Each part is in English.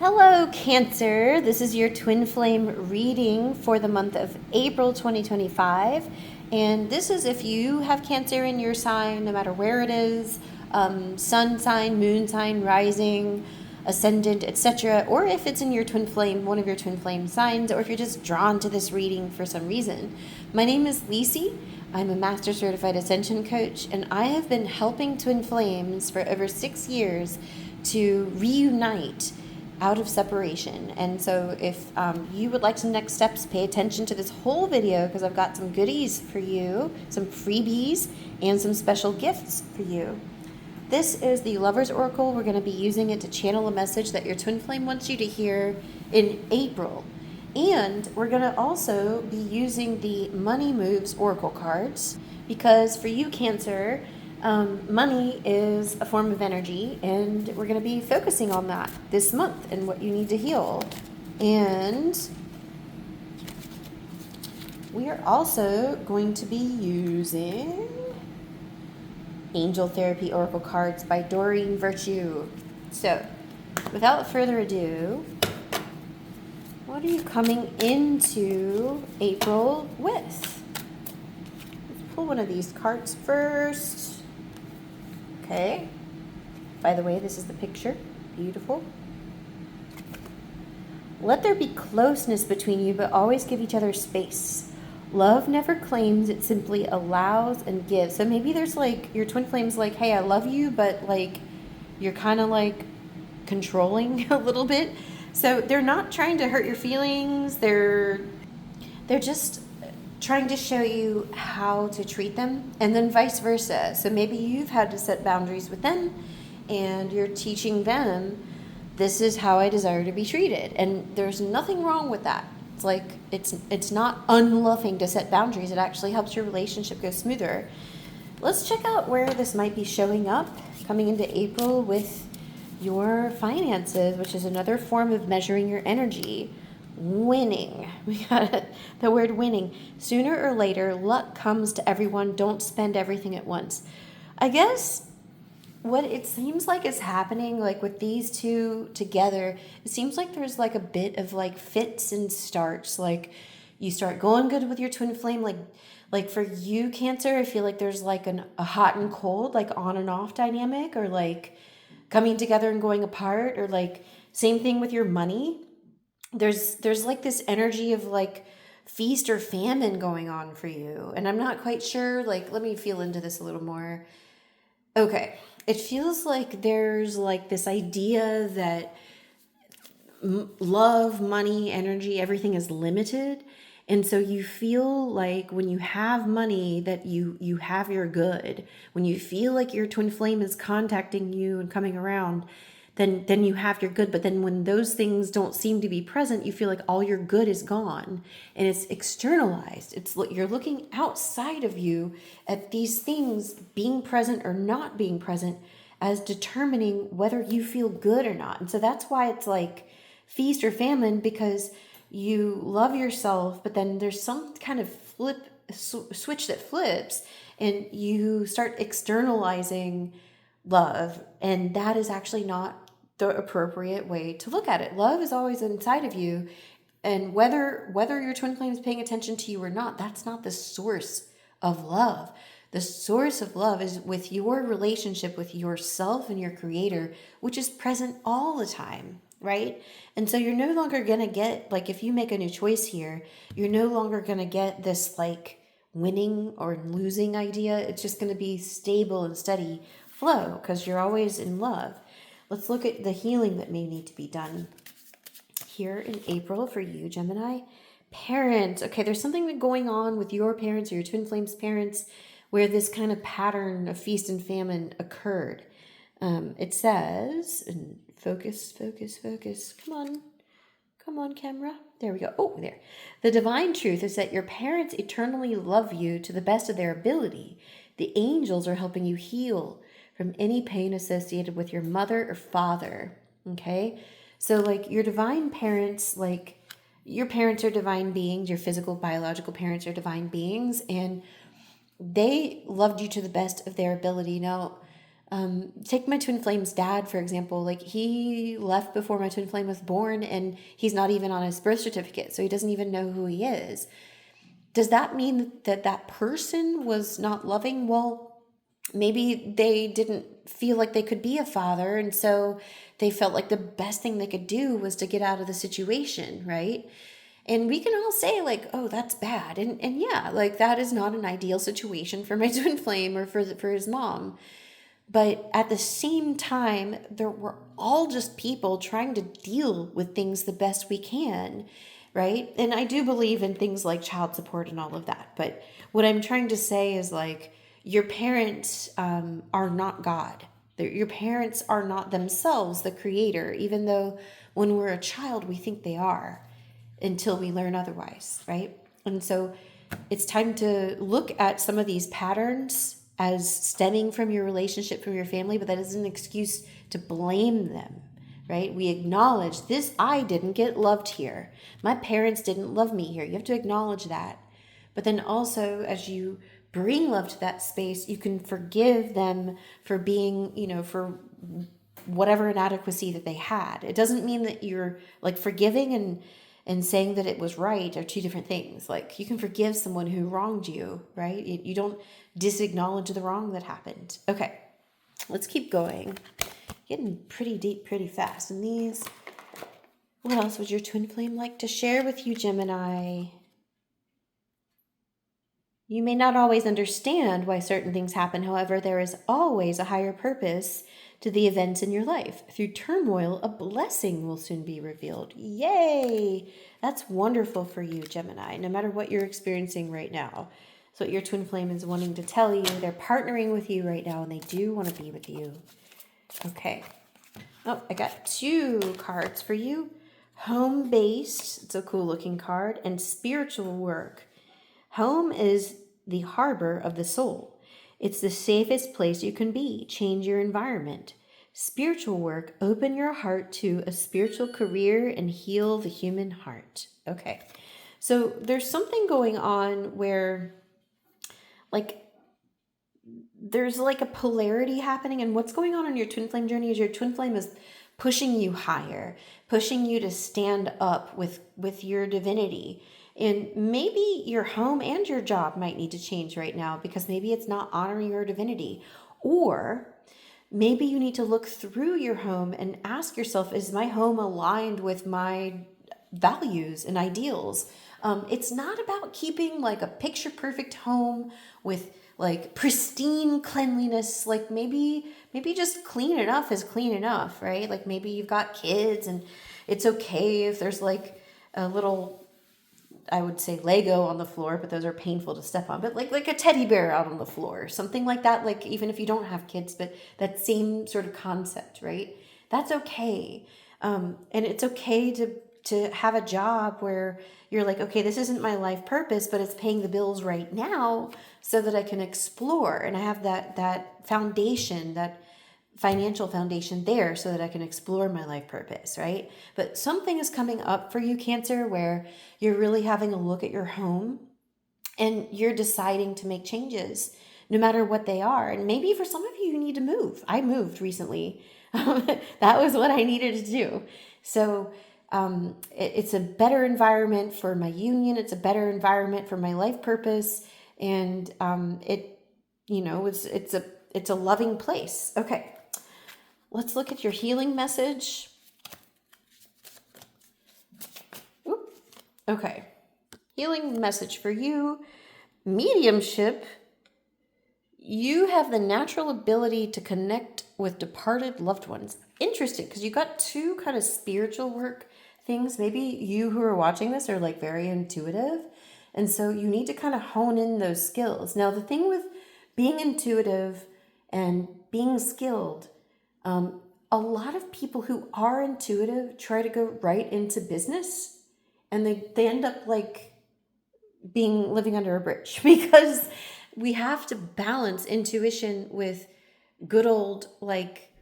Hello, Cancer. This is your Twin Flame reading for the month of April 2025. And this is if you have Cancer in your sign, no matter where it is, sun sign, moon sign, rising, ascendant, etc. Or if it's in your Twin Flame, one of your Twin Flame signs, or if you're just drawn to this reading for some reason. My name is Lisi. I'm a Master Certified Ascension Coach, and I have been helping Twin Flames for over 6 years to reunite out of separation. And so if you would like some next steps, pay attention to this whole video because I've got some goodies for you, some freebies, and some special gifts for you. This is the Lover's Oracle. We're going to be using it to channel a message that your Twin Flame wants you to hear in April. And we're going to also be using the Money Moves Oracle cards because for you, Cancer, money is a form of energy, and we're going to be focusing on that this month and what you need to heal. And we are also going to be using Angel Therapy Oracle cards by Doreen Virtue. So, without further ado, what are you coming into April with? Let's pull one of these cards first. Okay. By the way, this is the picture. Beautiful. Let there be closeness between you, but always give each other space. Love never claims, it simply allows and gives. So maybe there's like, your Twin Flame's like, hey, I love you, but like, you're kind of like controlling a little bit. So they're not trying to hurt your feelings. They're just trying to show you how to treat them, and then vice versa. So maybe you've had to set boundaries with them and you're teaching them, this is how I desire to be treated. And there's nothing wrong with that. It's like, it's not unloving to set boundaries. It actually helps your relationship go smoother. Let's check out where this might be showing up coming into April with your finances, which is another form of measuring your energy. Winning. We got the word winning. Sooner or later, luck comes to everyone. Don't spend everything at once. I guess what it seems like is happening, like with these two together, it seems like there's like a bit of like fits and starts. Like you start going good with your Twin Flame. Like for you, Cancer, I feel like there's like a hot and cold, like on and off dynamic, or like coming together and going apart, or like same thing with your money. There's like this energy of like feast or famine going on for you. And I'm not quite sure, like, let me feel into this a little more. Okay. It feels like there's like this idea that love, money, energy, everything is limited. And so you feel like when you have money that you have your good. When you feel like your Twin Flame is contacting you and coming around, then you have your good. But then when those things don't seem to be present, you feel like all your good is gone and it's externalized. You're looking outside of you at these things being present or not being present as determining whether you feel good or not. And so that's why it's like feast or famine, because you love yourself, but then there's some kind of switch that flips and you start externalizing love, and that is actually not the appropriate way to look at it. Love is always inside of you, and whether your Twin Flame is paying attention to you or not, that's not the source of love. The source of love is with your relationship with yourself and your Creator, which is present all the time, right? And so you're no longer going to get, like, if you make a new choice here, you're no longer going to get this like winning or losing idea. It's just going to be stable and steady flow because you're always in love. Let's look at the healing that may need to be done here in April for you, Gemini. Parents. Okay, there's something going on with your parents or your Twin Flame's parents where this kind of pattern of feast and famine occurred. It says, and focus. Come on, camera. There we go. Oh, there. The divine truth is that your parents eternally love you to the best of their ability. The angels are helping you heal from any pain associated with your mother or father. Okay? So like your divine parents, like your parents are divine beings, your physical, biological parents are divine beings, and they loved you to the best of their ability. Now, Take my twin flame's dad, for example. Like, he left before my twin flame was born, and he's not even on his birth certificate, so he doesn't even know who he is. Does that mean that that person was not loving? Well, maybe they didn't feel like they could be a father, and so they felt like the best thing they could do was to get out of the situation, right? And we can all say, like, oh, that's bad. And yeah, like, that is not an ideal situation for my twin flame or for his mom. But at the same time, we're all just people trying to deal with things the best we can, right? And I do believe in things like child support and all of that. But what I'm trying to say is, like, your parents are not God. Your parents are not themselves the creator, even though when we're a child, we think they are until we learn otherwise, right? And so it's time to look at some of these patterns as stemming from your relationship, from your family, but that isn't an excuse to blame them, right? We acknowledge this, I didn't get loved here. My parents didn't love me here. You have to acknowledge that. But then also, as you bring love to that space, you can forgive them for being, for whatever inadequacy that they had. It doesn't mean that you're like forgiving and saying that it was right are two different things. Like, you can forgive someone who wronged you, right? You don't disacknowledge the wrong that happened. Okay, let's keep going. Getting pretty deep pretty fast. And these, what else would your twin flame like to share with you, Gemini? You may not always understand why certain things happen. However, there is always a higher purpose to the events in your life. Through turmoil, a blessing will soon be revealed. Yay! That's wonderful for you, Gemini, no matter what you're experiencing right now. So what your twin flame is wanting to tell you. They're partnering with you right now, and they do want to be with you. Okay. Oh, I got 2 cards for you. Home-based, it's a cool-looking card, and spiritual work. Home is the harbor of the soul. It's the safest place you can be. Change your environment. Spiritual work, open your heart to a spiritual career and heal the human heart. Okay. So there's something going on where, like, there's like a polarity happening, and what's going on in your twin flame journey is your twin flame is pushing you higher, pushing you to stand up with your divinity. And maybe your home and your job might need to change right now because maybe it's not honoring your divinity. Or maybe you need to look through your home and ask yourself, is my home aligned with my values and ideals? It's not about keeping like a picture perfect home with like pristine cleanliness. Like, maybe just clean enough is clean enough, right? Like, maybe you've got kids and it's okay if there's like a little, I would say, Lego on the floor, but those are painful to step on. But like a teddy bear out on the floor, something like that. Like, even if you don't have kids, but that same sort of concept, right? That's okay. And it's okay to have a job where you're like, okay, this isn't my life purpose, but it's paying the bills right now so that I can explore. And I have that foundation, that financial foundation there so that I can explore my life purpose, right? But something is coming up for you, Cancer, where you're really having a look at your home and you're deciding to make changes no matter what they are. And maybe for some of you, you need to move. I moved recently. That was what I needed to do. So it's a better environment for my union. It's a better environment for my life purpose. And it's a loving place. Okay. Let's look at your healing message. Oop. Okay. Healing message for you. Mediumship. You have the natural ability to connect with departed loved ones. Interesting, because you got 2 kind of spiritual work things. Maybe you who are watching this are like very intuitive. And so you need to kind of hone in those skills. Now, the thing with being intuitive and being skilled, a lot of people who are intuitive try to go right into business, and they end up like living under a bridge because we have to balance intuition with good old like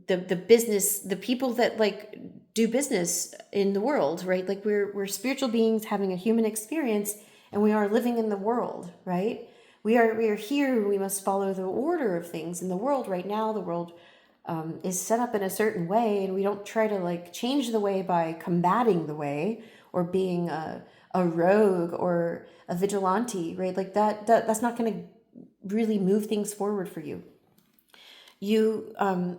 the business, the people that like do business in the world, right? Like, we're spiritual beings having a human experience, and we are living in the world, right? We are here. We must follow the order of things in the world right now. The world is set up in a certain way, and we don't try to like change the way by combating the way or being a rogue or a vigilante, right? Like that's not going to really move things forward for you. You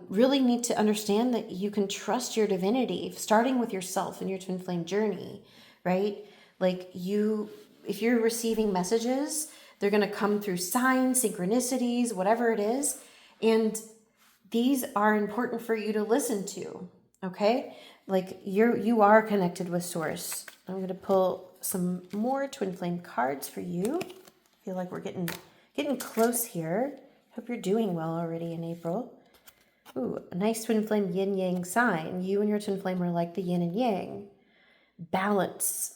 really need to understand that you can trust your divinity, starting with yourself and your twin flame journey, right? Like if you're receiving messages, they're going to come through signs, synchronicities, whatever it is. And these are important for you to listen to, okay? Like you are connected with source. I'm going to pull some more twin flame cards for you. I feel like we're getting close here. Hope you're doing well already in April. Ooh, a nice twin flame yin yang sign. You and your twin flame are like the yin and yang. Balance.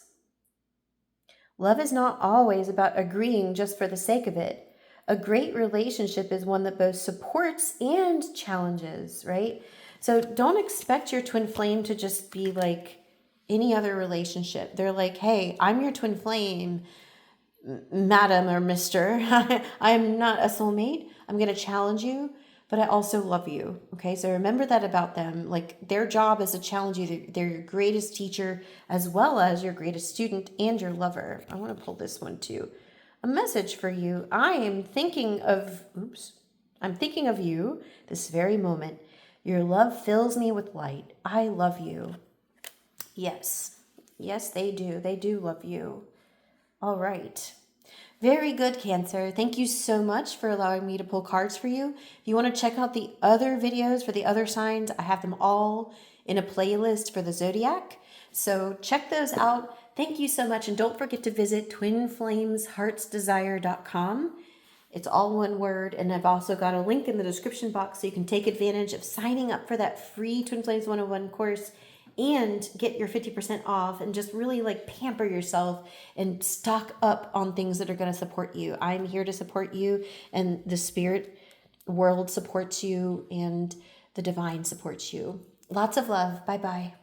Love is not always about agreeing just for the sake of it. A great relationship is one that both supports and challenges, right? So don't expect your twin flame to just be like any other relationship. They're like, hey, I'm your twin flame, madam or mister. I am not a soulmate. I'm going to challenge you, but I also love you. Okay, so remember that about them. Like their job is to challenge you. They're your greatest teacher as well as your greatest student and your lover. I want to pull this one too. A message for you. I'm thinking of you this very moment. Your love fills me with light. I love you. Yes, they do. They do love you. All right. Very good, Cancer. Thank you so much for allowing me to pull cards for you. If you want to check out the other videos for the other signs, I have them all in a playlist for the zodiac. So check those out. Thank you so much. And don't forget to visit twinflamesheartsdesire.com. It's all one word. And I've also got a link in the description box so you can take advantage of signing up for that free Twin Flames 101 course and get your 50% off and just really like pamper yourself and stock up on things that are going to support you. I'm here to support you, and the spirit world supports you, and the divine supports you. Lots of love. Bye-bye.